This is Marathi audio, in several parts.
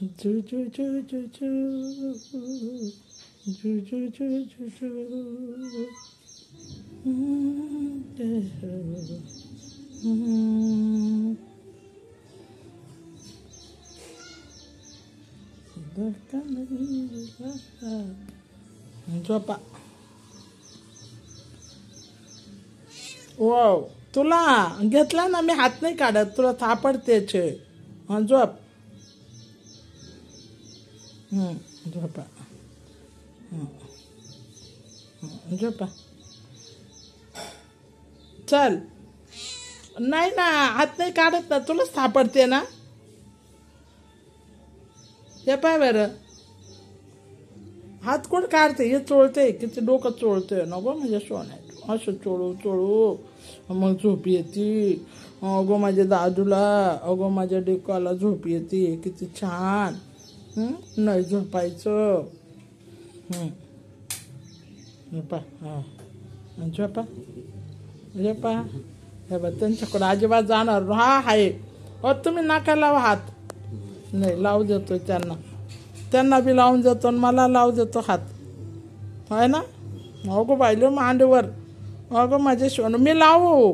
जू जू जू जू जू जू जू जू जू जू झोपा. वाव, तुला घेतला ना मी, हात नाही काढत, तुला थापडतेच. हां झोप. झोपा. झोपा. चल. नाही ना, हात नाही काढत ना, तुलाच थापडते ना. हे पाय बरं, हात कोण काढते, हे चोळते, किती डोकं चोळते नको म्हणजे सोन्यात असं चोळू चोळू मग झोप येते. अगो माझ्या दादूला, अगो माझ्या डेकाला झोप येते, किती छान. नाही झोपायचं. झोपा. हां झोपा. झोपा. हे बघ, त्यांच्याकडं अजिबात जाणार. हा आहे. तुम्ही नाका लावा हात. नाही, लावू देतो त्यांना, त्यांना बी लावून देतो आणि मला लावू देतो हात, आहे ना. अगो पाहिलं मांडीवर, अगं माझे सोन, मी लावू.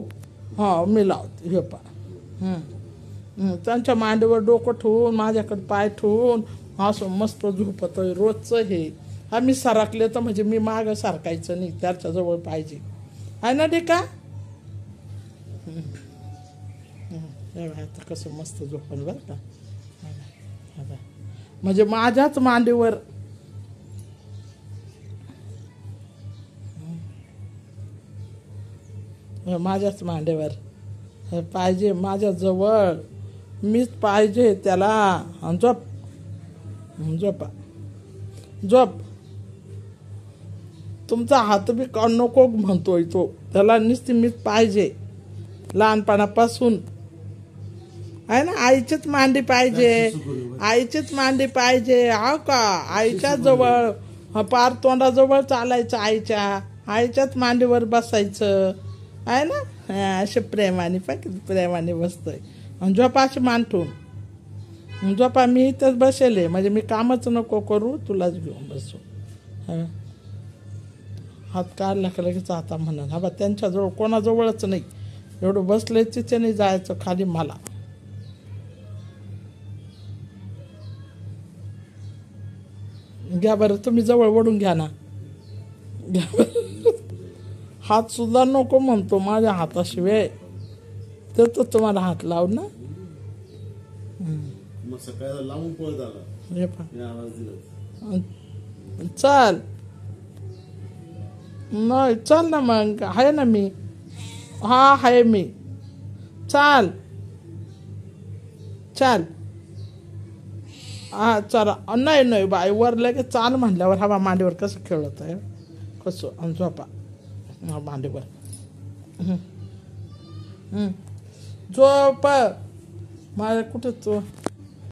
हो मी लावते. हे पा. त्यांच्या मांडीवर डोकं ठेवून, माझ्याकडे पाय ठेवून असं मस्त झोपत आहे रोजचं हे. हा मी सरकले तर म्हणजे मी मागं सारखायचं नाही, त्याच्याजवळ पाहिजे, आहे ना ढिका. आता कसं मस्त झोपल बरं का. म्हणजे माझ्याच मांडीवर. माझ्याच मांडीवर पाहिजे, माझ्याजवळ मीच पाहिजे त्याला. झोप. झोपा. झोप. तुमचा हात बी नको म्हणतोय तो, त्याला नुसती मीच पाहिजे लहानपणापासून, आहे ना. आईचीच मांडी पाहिजे, आईचीच मांडी पाहिजे. हा का, आईच्या जवळ, पार तोंडाजवळ चालायचं, आईच्याच मांडीवर बसायचं, आहे ना. असे प्रेमाने प्रेमाने बसतोय. झोपाशी मांडून झोपा. मी इथंच बसेले, म्हणजे मी कामच नको करू, तुलाच घेऊन बसू. हात काढला का लगेच आता म्हणा. हा बा, त्यांच्याजवळ कोणाजवळच नाही, एवढं बसले तिथे नाही जायचं खाली मला. घ्या बरं, तुम्ही जवळ ओढून घ्या ना. घ्या बरं. हात सुद्धा नको म्हणतो माझ्या हाताशिवाय, तर तो तुम्हाला हात लाव ना. चल. नाही चल ना मग, आहे ना मी. हा आहे मी. चाल. चाल. हा चला. नाही नाही बाई, वर लगेच चाल म्हणल्यावर हवा मांडीवर कसं खेळत आहे, कसं. झोपा. मांडीवर. झोप. माझ्या कुठे तो